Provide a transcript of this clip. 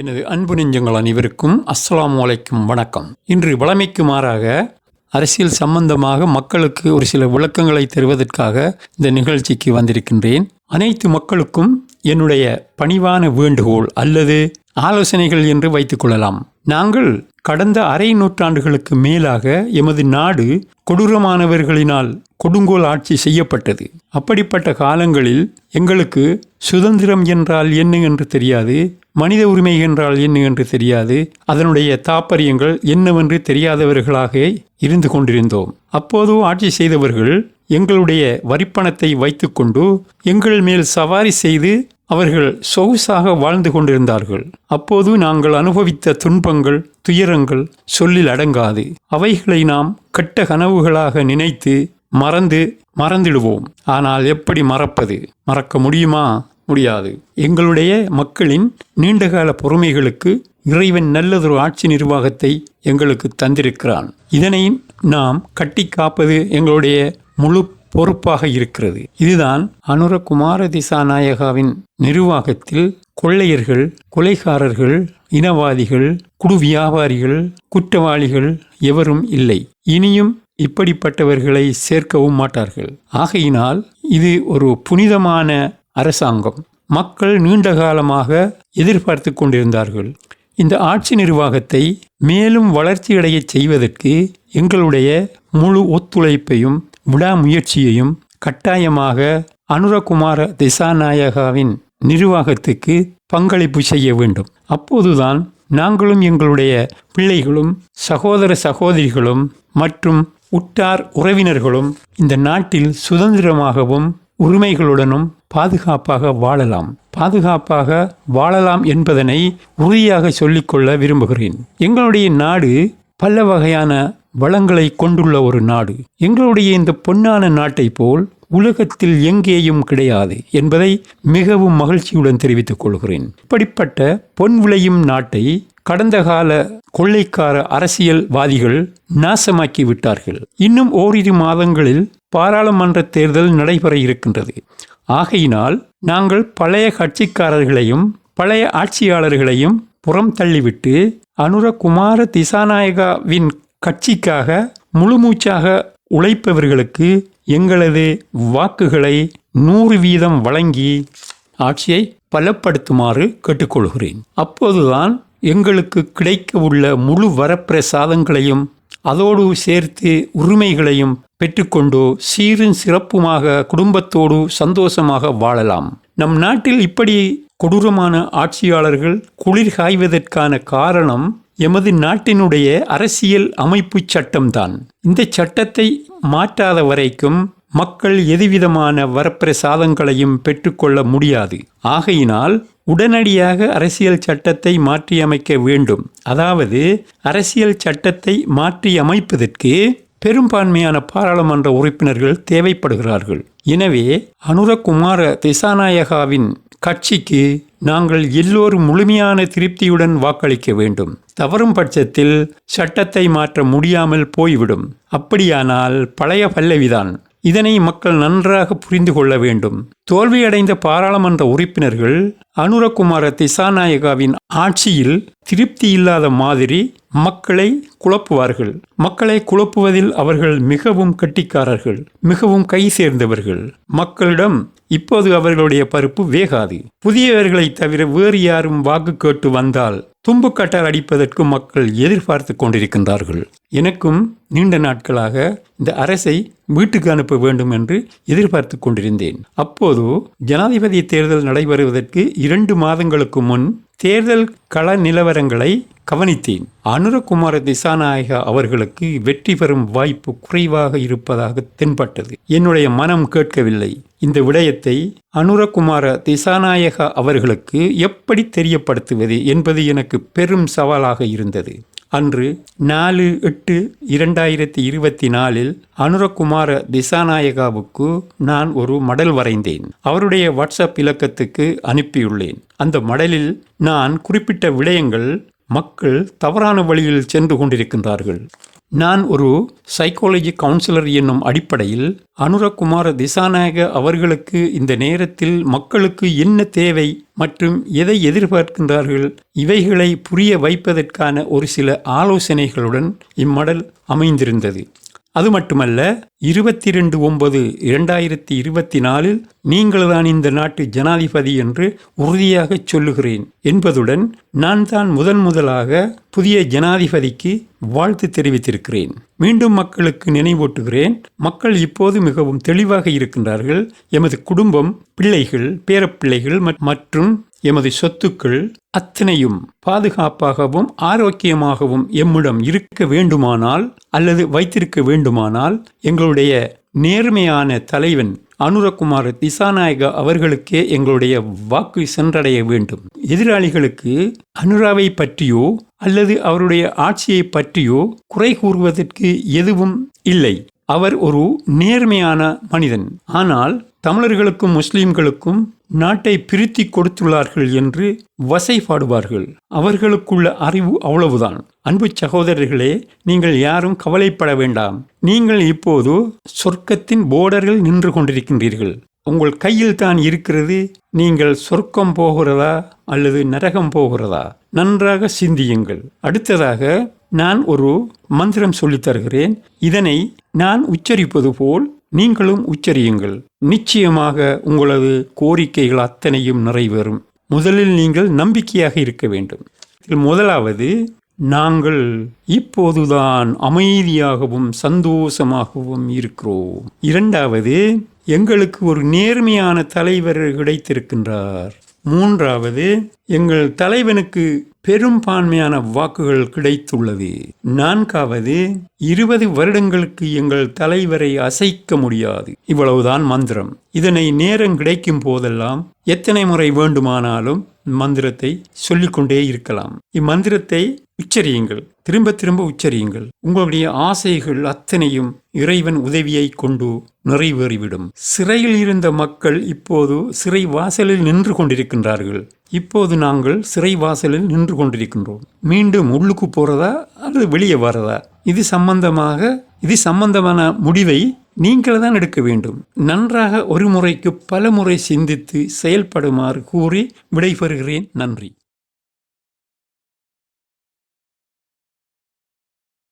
எனது அன்பு நெஞ்சங்கள் அனைவருக்கும் அஸ்ஸலாமு அலைக்கும் வணக்கம். இன்று வழமைக்கு மாறாக அரசியல் சம்பந்தமாக மக்களுக்கு ஒரு சில விளக்கங்களை தருவதற்காக இந்த நிகழ்ச்சிக்கு வந்திருக்கின்றேன். அனைத்து மக்களுக்கும் என்னுடைய பணிவான வேண்டுகோள் அல்லது ஆலோசனைகள் என்று வைத்துக் கொள்ளலாம். நாங்கள் கடந்த அரை நூற்றாண்டுகளுக்கு மேலாக எமது நாடு கொடூரமானவர்களினால் கொடுங்கோல் ஆட்சி செய்யப்பட்டது. அப்படிப்பட்ட காலங்களில் எங்களுக்கு சுதந்திரம் என்றால் என்ன என்று தெரியாது, மனித உரிமை என்றால் என்ன என்று தெரியாது, அதனுடைய தாற்பயங்கள் என்னவென்று தெரியாதவர்களாக இருந்து கொண்டிருந்தோம். அப்போது ஆட்சி செய்தவர்கள் எங்களுடைய வரிப்பணத்தை வைத்துக்கொண்டு எங்கள் மேல் சவாரி செய்து அவர்கள் சொகுசாக வாழ்ந்து கொண்டிருந்தார்கள். அப்போது நாங்கள் அனுபவித்த துன்பங்கள், துயரங்கள் சொல்லில் அடங்காது. அவைகளை நாம் கெட்ட கனவுகளாக நினைத்து மறந்திடுவோம். ஆனால் எப்படி மறப்பது? மறக்க முடியுமா? முடியாது. எங்களுடைய மக்களின் நீண்டகால பொறுமைகளுக்கு இறைவன் நல்லதொரு ஆட்சி நிர்வாகத்தை எங்களுக்கு தந்திருக்கிறான். இதனை நாம் கட்டி காப்பது எங்களுடைய முழு பொறுப்பாக இருக்கிறது. இதுதான் அனுரகுமார திசாநாயகாவின் நிர்வாகத்தில் கொள்ளையர்கள், கொலைகாரர்கள், இனவாதிகள், குடு வியாபாரிகள், குற்றவாளிகள் எவரும் இல்லை. இனியும் இப்படிப்பட்டவர்களை சேர்க்கவும் மாட்டார்கள். ஆகையினால் இது ஒரு புனிதமான அரசாங்கம். மக்கள் நீண்ட காலமாக எதிர்பார்த்து கொண்டிருந்தார்கள். இந்த ஆட்சி நிர்வாகத்தை மேலும் வளர்ச்சியடைய செய்வதற்கு எங்களுடைய முழு ஒத்துழைப்பையும் விடாமுயற்சியையும் கட்டாயமாக அனுரகுமார திசாநாயகாவின் நிர்வாகத்துக்கு பங்களிப்பு செய்ய வேண்டும். அப்போதுதான் நாங்களும் எங்களுடைய பிள்ளைகளும் சகோதர சகோதரிகளும் மற்றும் உற்றார் உறவினர்களும் இந்த நாட்டில் சுதந்திரமாகவும் உரிமைகளுடனும் பாதுகாப்பாக வாழலாம் என்பதனை உறுதியாக சொல்லிக்கொள்ள விரும்புகிறேன். எங்களுடைய நாடு பல வகையான வளங்களை கொண்டுள்ள ஒரு நாடு. எங்களுடைய இந்த பொன்னான நாட்டை போல் உலகத்தில் எங்கேயும் கிடையாது என்பதை மிகவும் மகிழ்ச்சியுடன் தெரிவித்துக் கொள்கிறேன். இப்படிப்பட்ட பொன் விளையும் நாட்டை கடந்த கால கொள்ளைக்கார அரசியல்வாதிகள் நாசமாக்கி விட்டார்கள். இன்னும் ஓரிரு மாதங்களில் பாராளுமன்ற தேர்தல் நடைபெற இருக்கின்றது. ஆகையினால் நாங்கள் பழைய கட்சிக்காரர்களையும் பழைய ஆட்சியாளர்களையும் புறம் தள்ளிவிட்டு அனுரகுமார திசாநாயகாவின் கட்சிக்காக முழுமூச்சாக உழைப்பவர்களுக்கு எங்களது வாக்குகளை 100% வழங்கி ஆட்சியை பலப்படுத்துமாறு கேட்டுக்கொள்கிறேன். அப்போதுதான் எங்களுக்கு கிடைக்க உள்ள முழு வரப்பிரசாதங்களையும் அதோடு சேர்த்து உரிமைகளையும் பெற்றுக்கொண்டு சீரும் சிறப்புமாக குடும்பத்தோடு சந்தோஷமாக வாழலாம். நம் நாட்டில் இப்படி கொடூரமான ஆட்சியாளர்கள் குளிர் காய்வதற்கான காரணம் எமது நாட்டினுடைய அரசியல் அமைப்பு சட்டம்தான். இந்த சட்டத்தை மாற்றாத வரைக்கும் மக்கள் எதுவிதமான வரப்பிரசாதங்களையும் பெற்றுக்கொள்ள முடியாது. ஆகையினால் உடனடியாக அரசியல் சட்டத்தை மாற்றியமைக்க வேண்டும். அதாவது அரசியல் சட்டத்தை மாற்றியமைப்பதற்கு பெரும்பான்மையான பாராளுமன்ற உறுப்பினர்கள் தேவைப்படுகிறார்கள். எனவே அனுரகுமார திசாநாயகாவின் கட்சிக்கு நாங்கள் எல்லோரும் முழுமையான திருப்தியுடன் வாக்களிக்க வேண்டும். தவறும் பட்சத்தில் சட்டத்தை மாற்ற முடியாமல் போய்விடும். அப்படியானால் பழைய பல்லவிதான். இதனை மக்கள் நன்றாக புரிந்து கொள்ள வேண்டும். தோல்வியடைந்த பாராளுமன்ற உறுப்பினர்கள் அனுரகுமார திசாநாயகாவின் ஆட்சியில் திருப்தி இல்லாத மாதிரி மக்களை குழப்புவார்கள். மக்களை குழப்புவதில் அவர்கள் மிகவும் கெட்டிக்காரர்கள், மிகவும் கை சேர்ந்தவர்கள். மக்களிடம் இப்போது அவர்களுடைய பருப்பு வேகாது. புதியவர்களை தவிர வேறு யாரும் வாக்கு கேட்டு வந்தால் தும்புக்கட்டால் அடிப்பதற்கு மக்கள் எதிர்பார்த்து கொண்டிருக்கின்றார்கள். எனக்கும் நீண்ட நாட்களாக இந்த அரசை வீட்டுக்கு அனுப்ப வேண்டும் என்று எதிர்பார்த்து கொண்டிருந்தேன். அப்போது ஜனாதிபதி தேர்தல் நடைபெறுவதற்கு 2 மாதங்களுக்கு முன் தேர்தல் கள நிலவரங்களை கவனித்தேன். அனுரகுமார திசாநாயகா அவர்களுக்கு வெற்றி பெறும் வாய்ப்பு குறைவாக இருப்பதாக தென்பட்டது. என்னுடைய மனம் கேட்கவில்லை. இந்த விடயத்தை அனுரகுமார திசாநாயகா அவர்களுக்கு எப்படி தெரியப்படுத்துவது என்பது எனக்கு பெரும் சவாலாக இருந்தது. அன்று 4/8/2024 அனுரகுமார திசாநாயகாவுக்கு நான் ஒரு மடல் வரைந்தேன். அவருடைய வாட்ஸ்அப் இலக்கத்துக்கு அனுப்பியுள்ளேன். அந்த மடலில் நான் குறிப்பிட்ட விடயங்கள் மக்கள் தவறான வழியில் சென்று கொண்டிருக்கின்றார்கள். நான் ஒரு சைக்காலஜி கவுன்சிலர் என்னும் அடிப்படையில் அனுரகுமார திசாநாயக அவர்களுக்கு இந்த நேரத்தில் மக்களுக்கு என்ன தேவை மற்றும் எதை எதிர்பார்க்கின்றார்கள் இவைகளை புரிய வைப்பதற்கான ஒரு சில ஆலோசனைகளுடன் இம்மடல் அமைந்திருந்தது. அது மட்டுமல்ல, 22/9/2024 நீங்கள்தான் இந்த நாட்டு ஜனாதிபதி என்று உறுதியாக சொல்லுகிறேன் என்பதுடன் நான் தான் முதலாக புதிய ஜனாதிபதிக்கு வாழ்த்து தெரிவித்திருக்கிறேன். மீண்டும் மக்களுக்கு நினைவூட்டுகிறேன். மக்கள் இப்போது மிகவும் தெளிவாக இருக்கின்றார்கள். எமது குடும்பம், பிள்ளைகள், பேரப்பிள்ளைகள் மற்றும் எமது சொத்துக்கள் அத்தனையும் பாதுகாப்பாகவும் ஆரோக்கியமாகவும் எம்மிடம் இருக்க வேண்டுமானால் அல்லது வைத்திருக்க வேண்டுமானால் எங்களுடைய நேர்மையான தலைவன் அனுரகுமார திசாநாயக அவர்களுக்கே எங்களுடைய வாக்கு சென்றடைய வேண்டும். எதிராளிகளுக்கு அனுராவை பற்றியோ அல்லது அவருடைய ஆட்சியை பற்றியோ குறை கூறுவதற்கு எதுவும் இல்லை. அவர் ஒரு நேர்மையான மனிதன். ஆனால் தமிழர்களுக்கும் முஸ்லிம்களுக்கும் நாட்டை பிரித்தி கொடுத்துள்ளார்கள் என்று வசைபாடுவார்கள். அவர்களுக்குள்ள அறிவு அவ்வளவுதான். அன்பு சகோதரர்களே, நீங்கள் யாரும் கவலைப்பட வேண்டாம். நீங்கள் இப்போது சொர்க்கத்தின் போர்டரில் நின்று கொண்டிருக்கின்றீர்கள். உங்கள் கையில் தான் இருக்கிறது. நீங்கள் சொர்க்கம் போகிறதா அல்லது நரகம் போகிறதா? நன்றாக சிந்தியுங்கள். அடுத்ததாக நான் ஒரு மந்திரம் சொல்லித் தருகிறேன். இதனை நான் உச்சரிப்பது போல் நீங்களும் உச்சரியுங்கள். நிச்சயமாக உங்களது கோரிக்கைகள் அத்தனையும் நிறைவேறும். முதலில் நீங்கள் நம்பிக்கையாக இருக்க வேண்டும். முதலாவது, நாங்கள் இப்போதுதான் அமைதியாகவும் சந்தோஷமாகவும் இருக்கிறோம். இரண்டாவது, எங்களுக்கு ஒரு நேர்மையான தலைவர் கிடைத்திருக்கின்றார். மூன்றாவது, எங்கள் தலைவனுக்கு பெரும்பான்மையான வாக்குகள் கிடைத்துள்ளது. நான்காவது, 20 வருடங்களுக்கு எங்கள் தலைவரை அசைக்க முடியாது. இவ்வளவுதான் மந்திரம். இதனை நேரம் கிடைக்கும் போதெல்லாம் எத்தனை முறை வேண்டுமானாலும் மந்திரத்தை சொல்லிக்கொண்டே இருக்கலாம். இம்மந்திரத்தை உச்சரியுங்கள், திரும்ப திரும்ப உச்சரியுங்கள். உங்களுடைய ஆசைகள் அத்தனையும் இறைவன் உதவியை கொண்டு நிறைவேறிவிடும். சிறையில் இருந்த மக்கள் இப்போது சிறை வாசலில் நின்று கொண்டிருக்கின்றார்கள். இப்போது நாங்கள் சிறை வாசலில் நின்று கொண்டிருக்கின்றோம். மீண்டும் உள்ளுக்கு போறதா அல்லது வெளியே வரதா? இது சம்பந்தமான முடிவை நீங்கள் தான் எடுக்க வேண்டும். நன்றாக ஒரு முறைக்கு பல முறை சிந்தித்து செயல்படுமாறு கூறி விடைபெறுகிறேன். நன்றி.